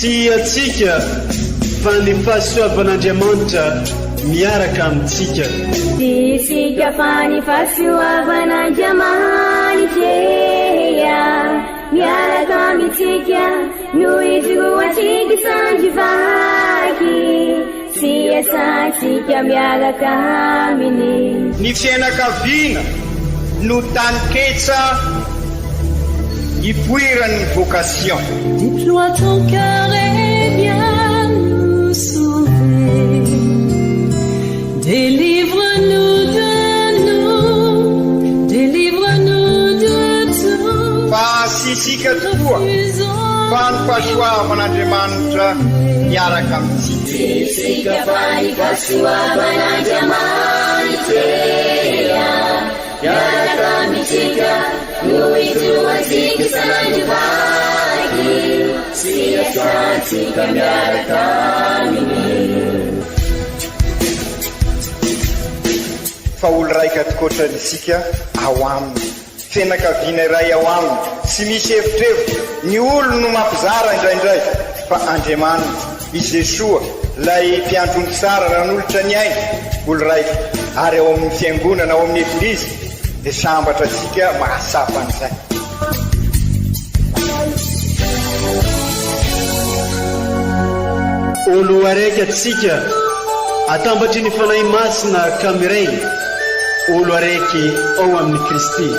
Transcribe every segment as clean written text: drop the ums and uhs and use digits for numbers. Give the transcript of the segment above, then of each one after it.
Tiatsika fa ny fahasoavan'Andriamanitra miaraka amintsika. Tisika fa ny fahasoavan'Andriamanitra miaraka amintsika noho izy roatsika sandrivaky siasantsika miaraka aminy. Ny fianakaviana no taniketsa ipoiran'ny vocation. Déploie ton cœur et viens nous sauver. Délivre-nous de tout. Fa sisika tokoa fa ny fahasoavan'Andriamanitra miaraka amintsika. Sisika fa ny fahasoavan'Andriamanitra miaraka amintsika noho izy roatsika sandrivaky siasantsika miaraka aminy. Fa olo raika atokotran'isika ao aminy, fianakaviana iray ao aminy, tsy misy hevitrevitra. Ny olo no mampizara indraindray, fa Andriamanitra i Jesoa lay mpiandrony tsara ran'olotra ny aina, olo raika. Ary ao amin'ny fiangonana, ao amin'ny eglizy dia sambatra atsika mahasapa an'izay. Olo araiky atsika atambatry ny fanahy masina kamiray, olo araiky ao amin'ny Kristy.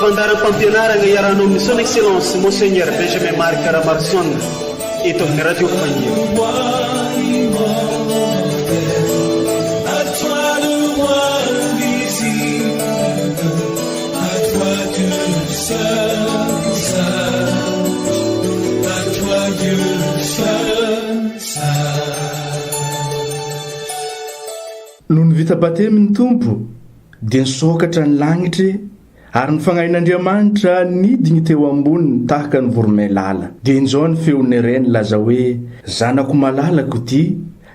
Fandaram-pampianarana iarahana amin'ny son excellence Monseigneur Benjamin Marc Caramarson eto amin'ny radio Fahia. Noho ny vita batemin'ny tompo dia nisokatra ny lagnitry ary ny fagnahin'Andriamanitra nidiny teo amboniny tahaka ny voromailala. Dia inzao ny feon'ny reny laza hoe zanako malalako ty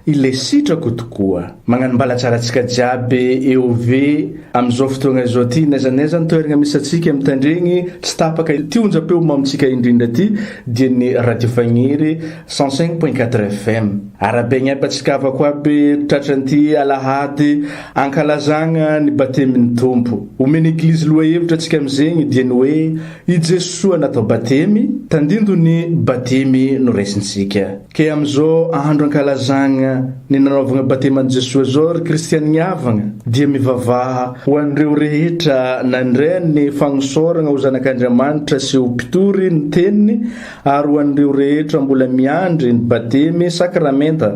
ilay sitrako tokoa. Magnanimbala tsara antsika jiaby eo ve amin'izao fotoagna izao ty naizanaiza ny toerana misy antsika mitandregny tsy tapaka ty onjam-peo mamitsika indrindra ty dia ny radio Fagniry 105.4 FM. Arabegny apatsika avako aby tratran'ity alahady ankalazagna ny batemin'ny tompo. Omeny eglizy loha hevitra atsika amin'izegny dia ny hoe i Jesoa natao batemy, tandindo ny batemy no raisintsika. Ke amin'izao andro ankalazagna ny nanaovagna bateman'i Jesoa zao ry kristianigny avagna dia mivavaha ho an'ireo rehetra nandray ny fagnosoragna ho zanak'Andriamanitra sy ho mpitory ny teniny, ary ho an'ireo rehetra mbola miandry ny batemy sakramenta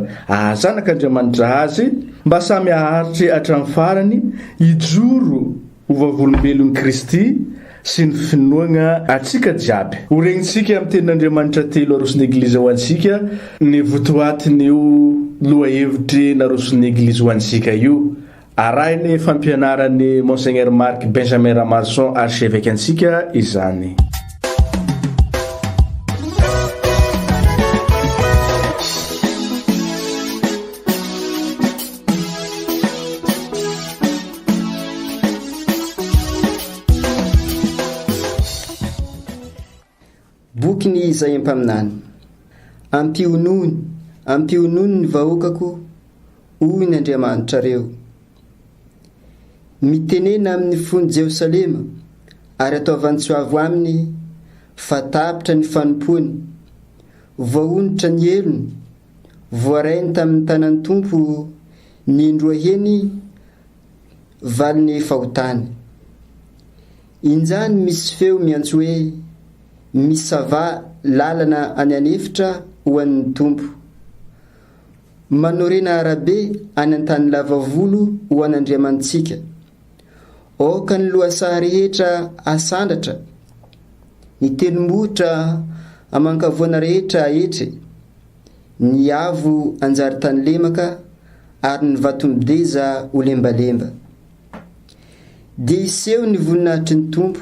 zanak'Andriamanitra azy mba samy aharitry hatramin'ny farany ijoro ho vavolombelon'i Kristy sy ny finoagna atsika jiaby. Ho regnintsika amin'ny tenin'Andriamanitra telo aroson'ny eglizy ho antsika ny votoatin'io loha hevitry naroson'ny eglizy ho antsika io. Arahiny fampianaran'ny Monseigneur Marc Benjamin Ramarson archevêque antsika izany. Boky izay ampaminany. Ampionony ny vahoakako hoy ny Andriamanitra reo. Mitenena amin'ny fony Jerosalema ary ataovantshoavo aminy fa tapitra ny fanompony, voahonitra ny elony, voarainy tamin'ny tanan'ny tompo ny indroaheny valiny fahotany. Injany misy feo miantso hoe misava lalana any anefitra ho an'ny tompo, manorena arabe any an-tany lavavolo ho an'Andriamantsika. Oka ny lohasaha rehetra asandatra, ny tenombohitra amankavoana rehetra etre, ny avo anjary tany lemaka ary ny vatomideza ho lembalemba. Dia iseho ny voninahitry ny tompo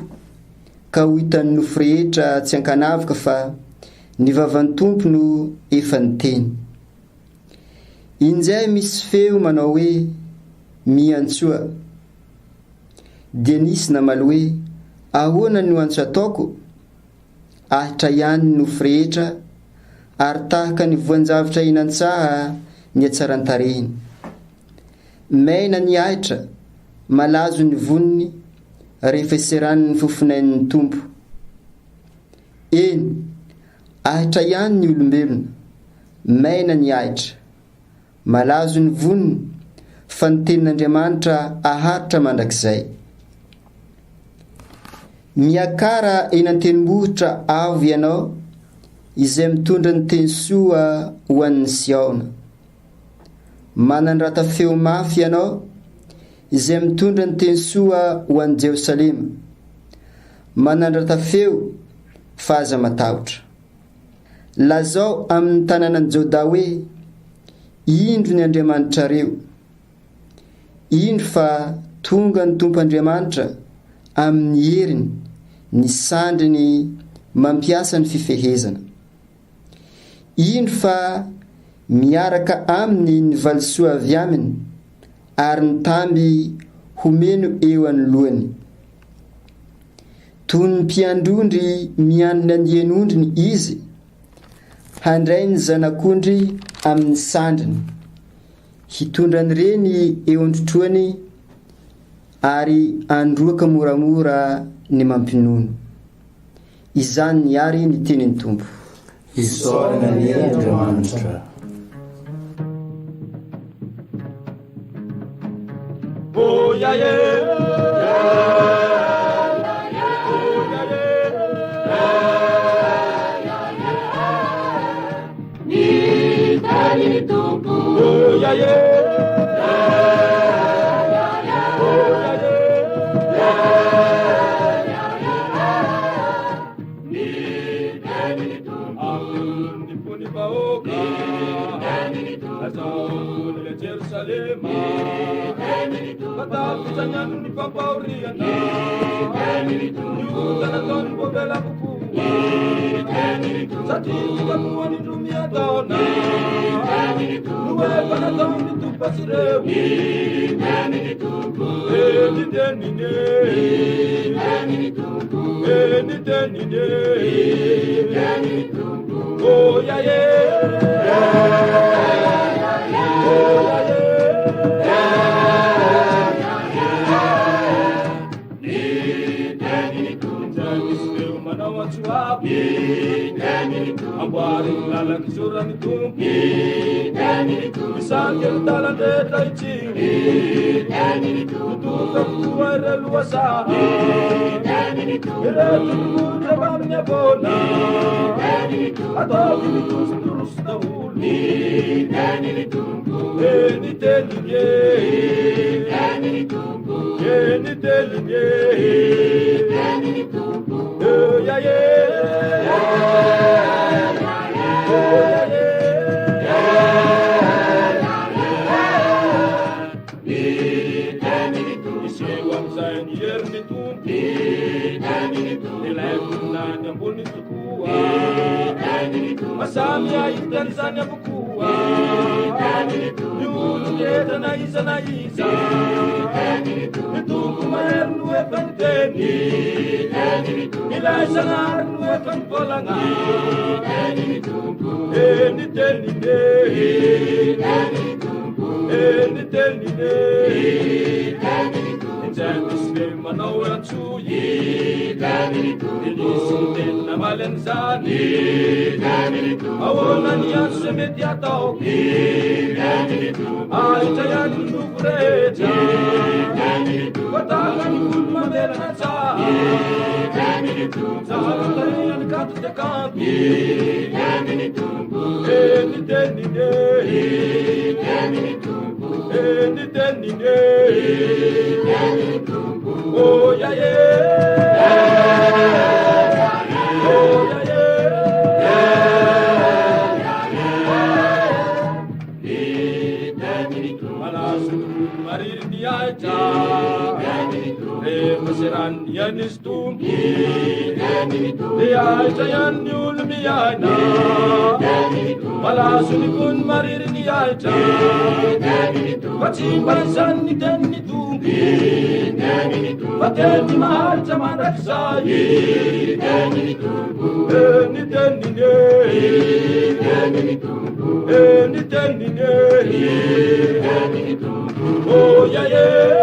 ka ho hitan'ny nofo rehetra tsy ankanavaka fa ny vavan'ny tompo no efa niteny. Injay misy feo manao hoe miantsoa. Dia nisy namaly hoe ahoana no antso ataoko? Ahitra ihany ny nofo rehetra ary tahaka ny voan-javitra inan-tsaha ny atsaran-tarehiny. Maina ny ahitra, malazo ny voniny rehefa seraniny fofinain'ny tompo. Eny, ahitra ihany ny olombelona, maina ny ahitra, malazo ny voniny, fa ny tenin'Andriamanitra aharitra mandrakizay. Miakara eny an-tendrombohitra avo ianao, izay mitondra ny teny soa ho an'ny Siona. Manandrata feo mafy ianao, izay mitondra ny teny soa ho an'i Jerosalema. Manandrata feo fa aza matahotra. Lazao amin'ny tanànan'i Joda hoe, indro ny Andriamanitrareo. Indro fa tonga ny Tompo Andriamanitra amin'ny heriny, ny sandriny mampiasa ny fifehezana. Indro fa miaraka aminy ny valisoa avy aminy, ary ny tamby homeno eo amin'ny lohany. Toy ny mpiandrondry miandrina ny henondriny izy, handray ny zanak'ondry amin'ny sandriny, hitondrany reny eo an-trotroany, ary androaka moramora ny mampinono. Izany ny ary ny tenin'ny Tompo. Isaorana ny Andriamanitra. Oh yeah yeah. Oh yeah yeah. Ni papauriana ni utana ton bobela kuku sati kamu ni dumia dona nuwe pana ton ni tupasire oh yeah yeah. Ambaring lalang surang tumpi, misangil dalam detai ciri, tutup kuara luasa, beratunggu temannya bona, atau ini terus dahulu, ini telinye, oh yeah yeah. Masamia itanzania bukua Yuleta na isa Nituku maernu e panteni Ilaisa ngarnu e pampolanga Eni tenine Injandisle manawran suyi Ilisuntin na malenzani Awonan yan semetiataw Ay tayan nukureja Watagan kulma meran sa Sahalan tayan katutekampi Eni tenine oh yeah yeah. Oh yeah yeah. Malasun marir diaja Remeseran yanistum Diaja yan yulmiyana Malasun kun marir diaja Pacibasan ni tenitum Fateny maharitra mandrakizay ny tenine oh yeah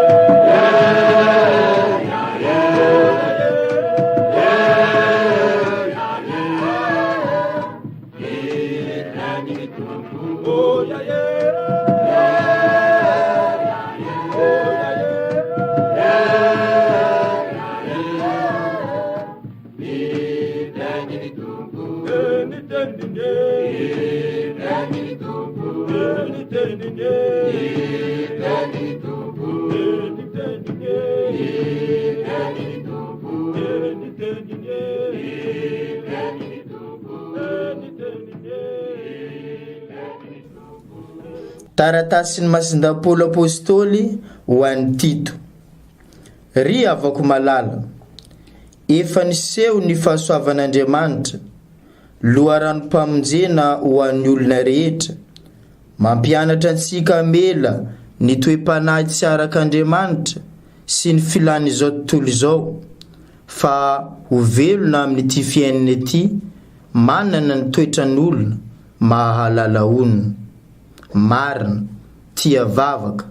Taratasy ny Masindapolo apôstôly ho an'ny Tito. Ry avako malala, efa niseho ny fahasoavan'Andriamanitra, loharanom-pamonjena ho an'ny olona rehetra, mampianatra antsika mela ny toe-panahy tsy arak'Andriamanitra sy ny filan'izao tontolo izao, fa ho velona amin'ity fiainana ity, manana ny toetran'olona mahalala onona, marina, tia vavaka,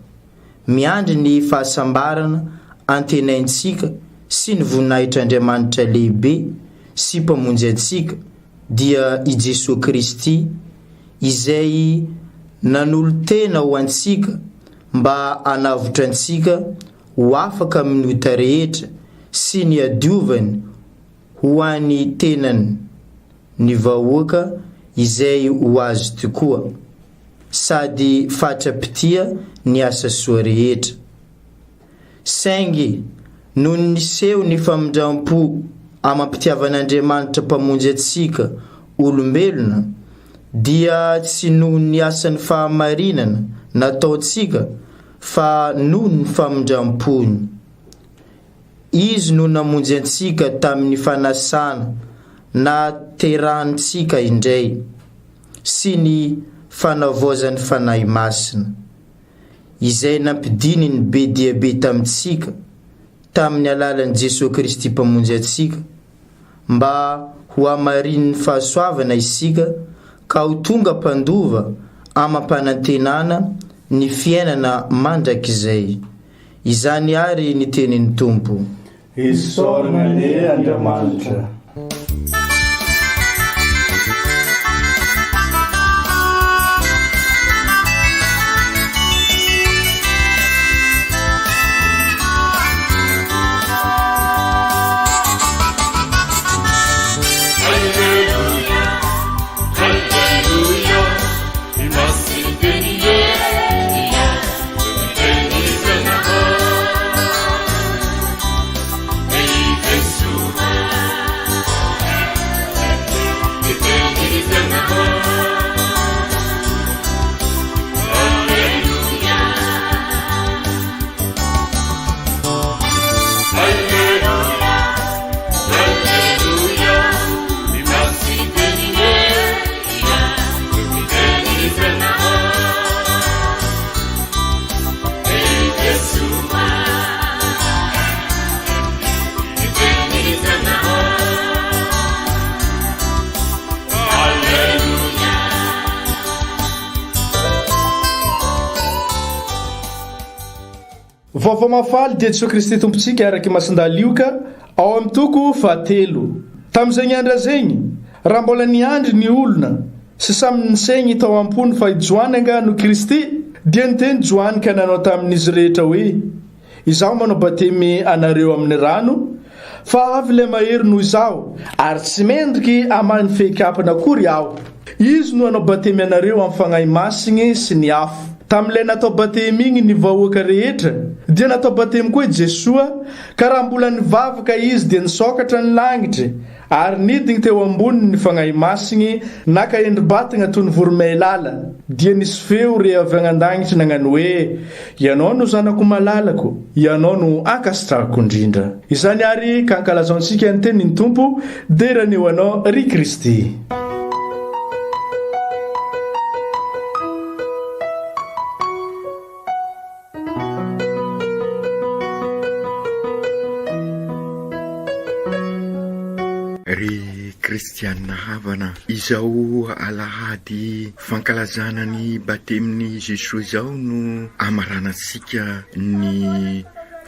miandry ny fahasambarana antenaintsika sy ny voninahitr'Andriamanitra lehibe sy mpamonjy antsika dia i Jesosy Kristy, izay nanolo tena ho antsika mba hanavotra antsika ho afaka amin'ny ota rehetra sy ny adiovany ho an'ny tenany ny vahoaka izay ho azo tokoa, sady fatrapitia ny asa soa rehetra. Saingy noho niseho ny famindram-po amampitiavan'Andriamanitra mpamonjy antsika olombelona, dia tsy noho ny asany fahamarinana nataontsika, fa noho ny famindram-pony. Izy no namonjy antsika tamin'ny fanasana na terahantsika indray, sy ny fanavozany fanahy masina, izay nampidiny ny be dia be tamintsika tamin'ny alalan'i Jesosy Kristy mpamonjy antsika, mba ho amarin'ny fahasoavana isika ka ho tonga mpandova amam-panantenana ny fiainana mandrakizay. Izany ary ny tenin'ny Tompo. Isaorana ne Andriamanitra. Vaovao mafaly dia Jesosy Kristy tompontsika araky masindalioka ao amin'ny toko 7. Tamin'izay andra zegny, raha mbola niandry ny olona sy samy nisegny tao am-pony fa ijoana no Kristy, dia niteny Joany ka nanao tamin'izy rehetra hoe: izaho manao batemy anareo amin'ny rano, fa avy le mahery noho izaho, ary tsy mendriky amany fehikapana akory aho. Izy no hanao batemy anareo amin'ny fagnahy masiny sy ny afo. Tamin'ilay natao batemy igny ny vahoaka rehetra, dia natao batemy koa i Jesoa, ka raha mbola nivavaka izy dia nisokatra ny lagnitry, ary nidiny teo amboniny ny fagnahy masiny, naka endri-batagna toy ny voromailala, dia nisy feo re avy agnan-dagnitry nagnano hoe: ianao no zanako malalako, ianao no ankasitrahako indrindra. Izany ary ka ankalazaontsika ny tenin'ny Tompo, deraneo anao ry Kristy. kristianina havana izao alahady fankalazana ny batemin'ny Jesosy izao no amaranantsika ny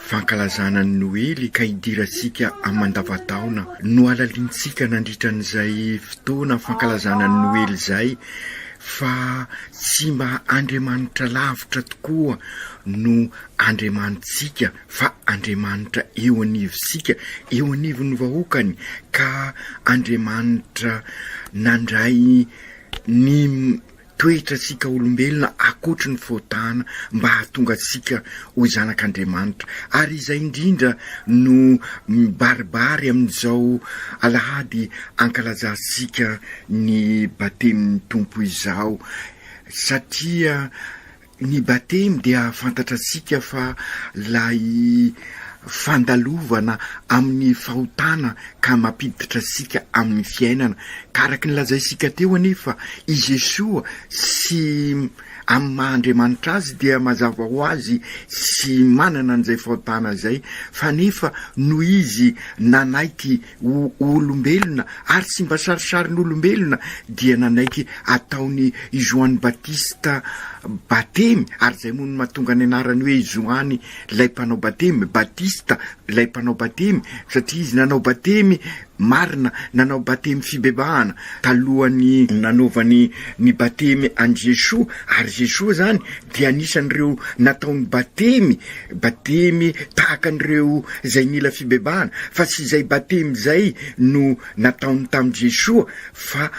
fankalazana ny Noely ka idirasika amandavataona no alalintsika nandritran'izay fotoana fankalazana ny Noely zay fa tsy mba Andriamanitra lavitra tokoa no Andriamanitsika fa Andriamanitra eo anivosika eo anivon'ny vahoakany ka Andriamanitra nandray ny toetra sika olombelona akotry ny fotana mba hahatonga sika ho zanak'Andriamanitra ary izay indrindra no mibaribary amin'izao alahady ankalazasika ny batemin'ny tompo izao satria ny batemy dia fantatrasika fa lay fandalovana amin'ny fahotana ka mampiditra sika amin'ny fiainana karaky ny lazaisika teo anefa i Jesoa sy amin'ny Mahandriamanitra azy dia mazava ho azy sy manana an'izay fahotana zay fa nefa no izy nanaiky olombelona ary sy mba sarisarin'olombelona dia nanaiky ataony Joany Batista batemy ary zay moa no mahatonga ny anarany hoe Joany lay mpanao batemy Batista lay mpanao batemy satria izy nanao batemy marina nanao batemy fibebahana talohany nanaovany ny batemy an Jesoa ary Jesoa zany dia anisan'ireo nataony batemy tahaka an'ireo zay nila fibebahana fa sy zay batemy zay no nataony tamin'i Jesoa fa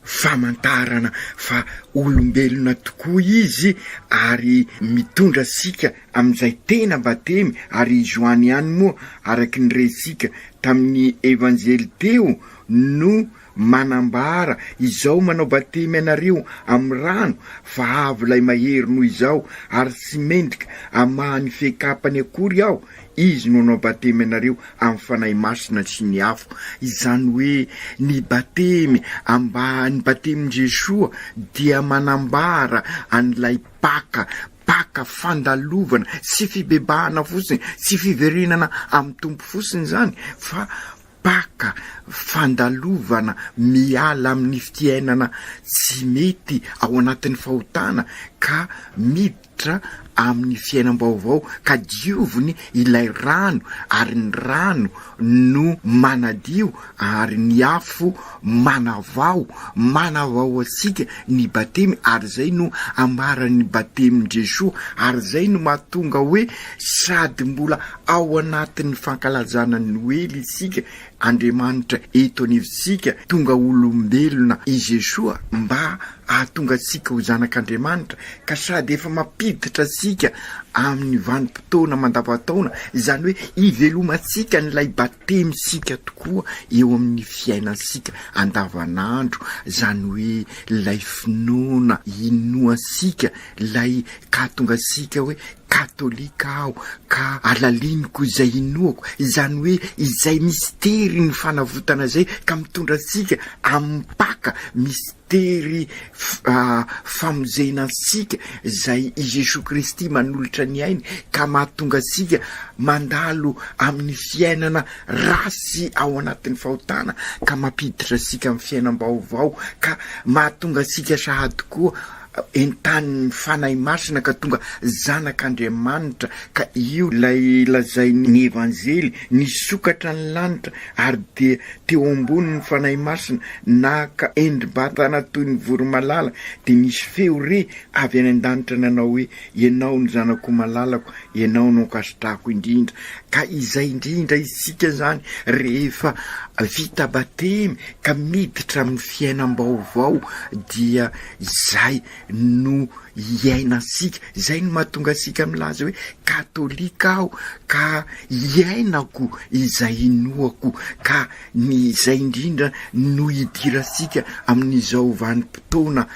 famantarana fa olombelona tokoa izy ary mitondra sika amin'izay tena batemy ary Joany ihany moa araky ny resika tamin'ny evanjely teo no manambara izao manao batemy anareo amin'ny rano fa avy lay mahery noho izao ary tsy mendrika amahany fekapany akory aho izy no nanao batemy anareo amin'ny fanahy masina sy ny afo izany hoe ny batemy ambany batemin' Jesoa dia manambara an'ilay paka fandalovana sy fibebahana fotsiny sy fiverenana amin'ny tompo fotsiny zany fa paka fandalovana miala amin'ny fiainana tsy mety ao anatin'ny fahotana ka miditra amin'ny fiainam-baovao ka dioviny ilay rano ary ny rano no manadio ary ny afo manavao atsika ny batemy ary zay no ambaran'ny batemin' Jesoa ary zay no mahatonga hoe sady mbola ao anatin'ny fankalazana ny Noely isika Andriamanitra eto anivosika tonga olombelona i Jesoa mba ahatonga sika ho zanak'Andriamanitra ka sady efa mampiditra sika amin'ny vanim-potoana mandavataona izany hoe ivelomatsika n'ilay batemy sika tokoa eo amin'ny fiainansika andavanandro zany hoe lay finoana inoasika lay katonga sika hoe katolika aho ka alaliniko izay inoako izany hoe izay mistery ny fanavotana zay ka mitondra sika amin'ny paka mistery famozenansika zay i Jesoa Kristy manolotra ny ainy ka mahatonga sika mandalo amin'ny fiainana rasy ao anatin'ny fahotana ka mampiditra sika amin'ny fiainam-baovao ka mahatonga sika sahady koa entany fanahy masina ka tonga zanak'Andriamanitra ka io lay lazay ny evanjely ny sokatra ny lanitra ary dia teo ambony ny fanahy masina na ka endri-batana toy ny voromalala dia nisy feo re avy any an-danitra nanao hoe ianao ny zanako malalako ianao no kasitrako indrindra ka izay indrindra isika zany rehefa vita batemy ka miditra amin'ny fiainam-baovao dia zay no iainasika zay no mahatonga sika milaza hoe katolika aho ka iainako izay inoako ka ny zay indrindra no idirasika amin'izao vanim-potoana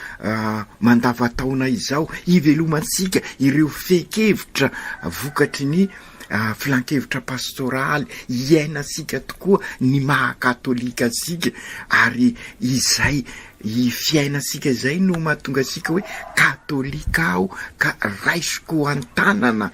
mandavataona izao ivelomansika ireo fekevitra vokatry ny filankevitra pastoraly iainasika tokoa ny mahakatolika asika ary izay i fiainasika zay no mahatonga sika hoe katolika aho ka raisiko antanana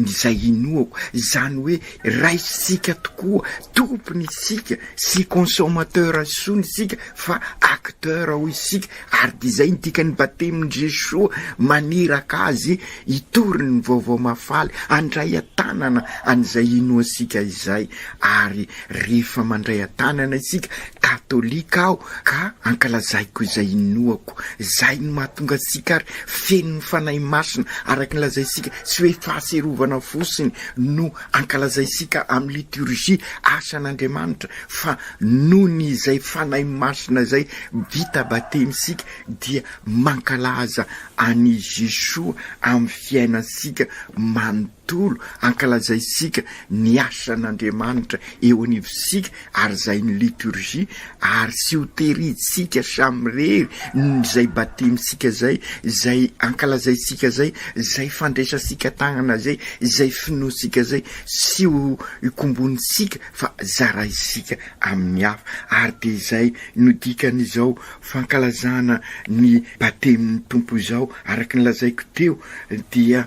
zay inoako zany hoe raisika tokoa tompony isika sy consommateur sony isika fa acteur ho isika ary dia zay nidikany batemin' Jesosy maniraka azy itory ny vaovao mafaly andray atanana an'izay inoasika izay ary rehefa mandray atanana isika katolika aho ka ankalazaiko izay inoako zay no mahatonga sika ary feno ny fanahy masina araky ny lazaisika sy hoe fahaserovana fosiny no ankalazaisika amin'ny liturgie asan'Andriamanitra fa noho ny izay fanahy masina zay vita batemisika dia mankalaza any Jesosy amin'ny fiainasika manontolo ankalazaisika ny asan'Andriamanitra eo anivosika ary zay ny liturgie ary sy ho tehirizitsika samirery zay batemisika zay ankalazaisika zay fandraisasika tagnana zay finosika sy ho ikombonisika fa zaraisika amin'ny hafa ary dia zay no dikan'izao fankalazana ny batemin'ny tompo izao araky ny lazaiko teo dia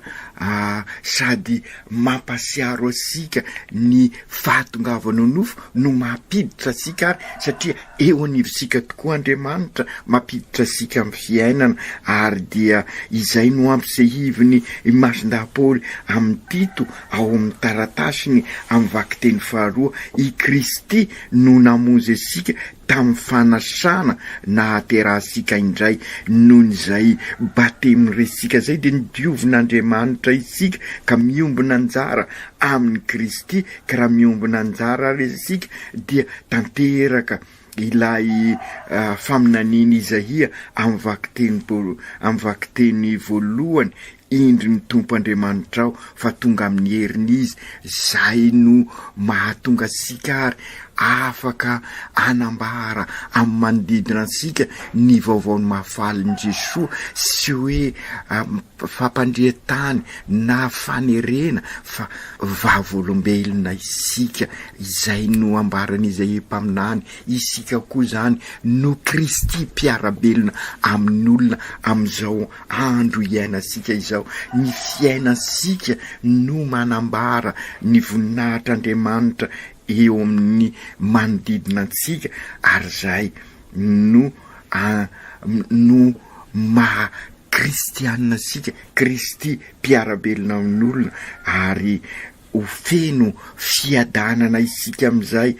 sady mampasiaro asika ny fahatongavana nofo no mampiditra asika ary satria eo anivosika tokoa Andriamanitra mampiditra asika amin'ny fiainana ary dia izay no ampisehiviny masin-dapoly amin'ny Tito ao amin'ny taratasiny amin'ny vaky teny faharoa i Kristy no namonjy asika tamin'ny fanasana nahaterahasika indray noho izay batemy resika zay dia nidiovin'Andriamanitra isika ka miombina anjara amin'ny Kristy ka raha miombina anjara resika dia tanteraka ilay faminaniana Isaia amin'ny vaky teny voalohany indry ny tompo Andriamanitra ao fa tonga amin'ny herin'izy zay no mahatonga sika ary afaka anambara amin'ny manodidina ansika ny vaovaony mahafalin'i Jesosy sy hoe fampandria-tany na fanerena fa vavolombelona isika izay no ambaran'izay empaminany isika koa zany no Kristy mpiarabelona amin'olona amin'izao andro iainasika izao ny fiainasika no manambara ny voninahitr'Andriamanitra eo amin'ny manodidina antsika ary zay no maha kristianina sika Kristy mpiarabelona amin'olona ary ho feno fiadanana isika amin'izay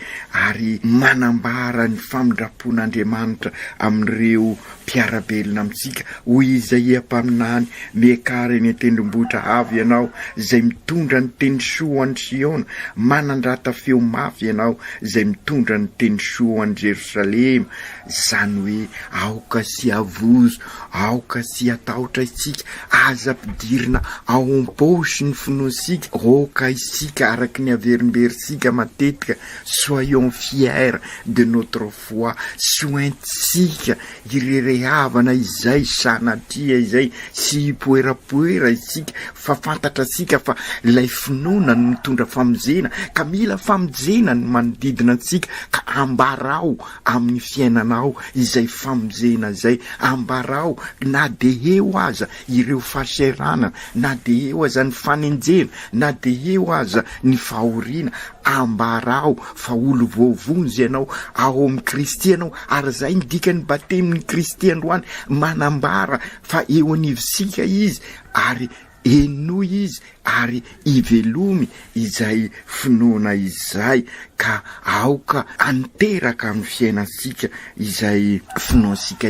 ary manambara ny famindrapon'Andriamanitra amin'ireo mpiarabelona amintsika hoy Isaia mpaminany miakary ny tendrombohitra avy ianao zay mitondra ny teny soa an'i Siona manandrata feo mafy ianao zay mitondra ny teny soa an'i Jerosalema zany hoe aoka sy avozo aoka sy atahotra isika aza ampidirina ao am-paosy ny finoasika aoka isika araky ny averimberisika matetika soyons fiers de notre foi sointsika irerehavana izay sanatria izay sy poerapoera isika fa fantatra sika fa ilay finoana no mitondra famonjena ka mila famonjena ny manodidina antsika ka ambarao amin'ny fiainanao izay famonjena zay ambarao na de eo aza ireo fahaserana na de eo aza ny fanenjena na de eo aza ny fahoriana ambarao fa olo voavonjy ianao ao amin'ny Kristy ianao ary zay ndikany batemin'ny Kristy androany manambara fa eo anivosika izy ary enoy izy ary ivelomy izay finoana izay ka aoka anteraka amin'ny fiainasika izay finoasika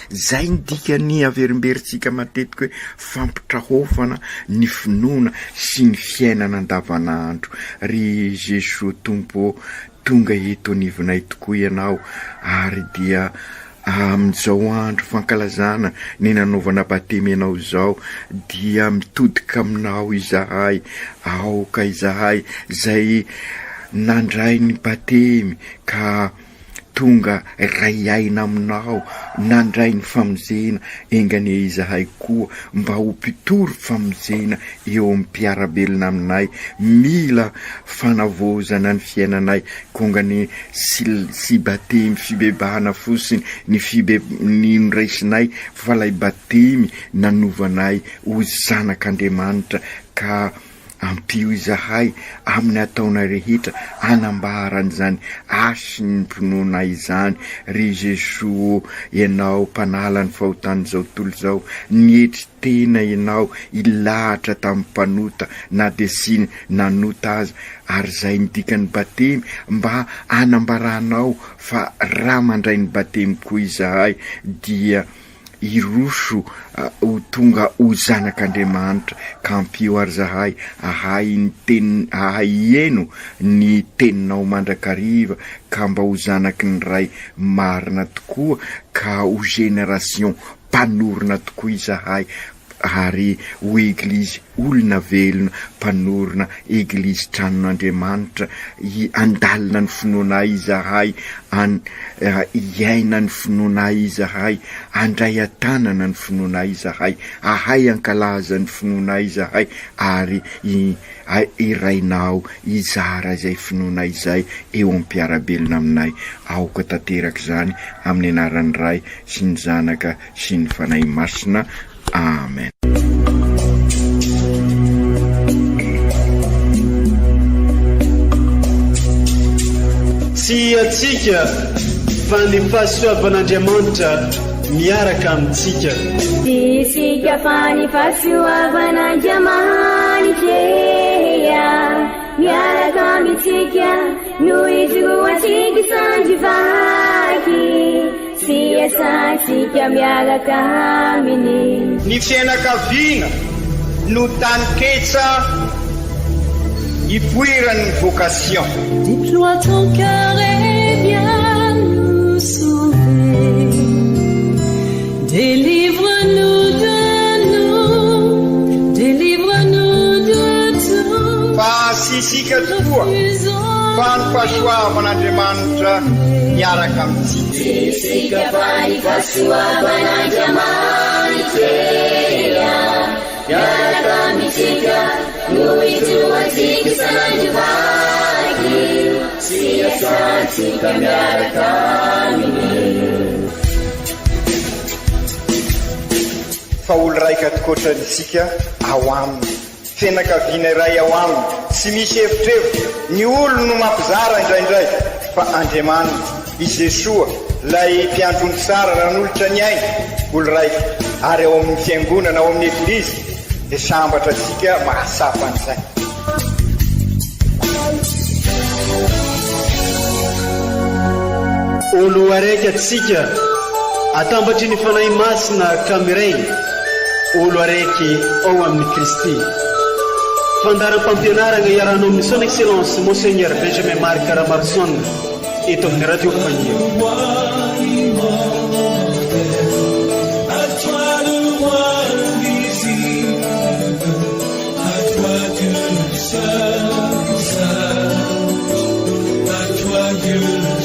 zay ndikany averimberitsika matetika hoe fampitrahofana ny finoana sy ny fiainana andavanandro ry Jesosy tompo tonga eto anivonay tokoa ianao ary dia amin'izao andro fankalazana ny nanaovana batemy ianao zao dia mitodika aminao izahay aoka izahay zay nandray ny batemy ka tonga ray aina aminao nandray ny famonjena engane izahay koa mba ho mpitory famonjena eo amin'ny mpiarabelona aminay mila fanavozana ny fiainanay kongany sy batemy fibebahana fosiny ny nraisinay fa lay batemy nanovanay ho zanak'Andriamanitra ka ampio izahay amin'ny ataona rehetra anambaran'izany asy ny mpinoana izany. Ry Jesosy, ianao mpanala ny fahotany zao tontolo zao, nihetry tena ianao ilahatra tamin'ny mpanota na de siny nanota azy, ary zay nidikany batemy mba anambaranao fa raha mandray ny batemy koa izahay dia iroso ho tonga ho zanak'Andriamanitra. Ka ampio ary zahay ahay ny teny ahay eno ny teninao mandrakariva, ka mba ho zanaky ny ray marina tokoa, ka ho génération mpanorona tokoa izahay, ary ho eglizy olona velona mpanorona, eglizy tranon'Andriamanitra andalina ny finoana izahay, iaina ny finoana izahay, andray atanana ny finoana izahay, ahay ankalaza ny finoana izahay, ary irainao izara izay finoana izay eo am-piarabelona aminay. Aoka tanteraka izany amin'ny anaran'ny Ray sy ny Zanaka sy ny Fanahy Masina. Amen. Tsy atsika fa ny fahasoavan'Andriamanitra miaraka amintsika. Isika fa ny fahasoavan'Andriamanitra miaraka amintsika, no izoatsika sandrivaky, sy asantsika miaraka aminy. Ny fianakaviana no tany ketsa ipoiran'ny vocation. Déploie ton cœur et viens nous sauver. Délivre-nous de nous, délivre-nous de tout. Fa sisika tokoa fa ny fahasoavan'Andriamanitra miaraka amintsika. Isika fa ny fahasoavan'Andriamanitra miaraka amintsika, no izoatsika sandrivaky, sy asantsika miaraka aminy. Fa olo raika tokoatrantsika ao aminy, fianakaviana iray ao aminy, tsy misy efitrevitra. Ny olo no mampizara indraindray, fa Andriamanitra i Jesosy lay mpiandrony tsara ranolotra ny ainy, olo raika. Ary ao amin'ny fiangonana, ao amin'ny eglizy, dia sambatra tsika mahasapa an'izay. Olo araiky atsika atambatry ny fanahy masina kamiray, olo araiky ao amin'ny Kristy. Fandaram-pampianarana iarahanao amin'ny son excellence Monseigneur Benjamin Marc Caramarson eto amin'ny radio Fagnier. À toi Dieu.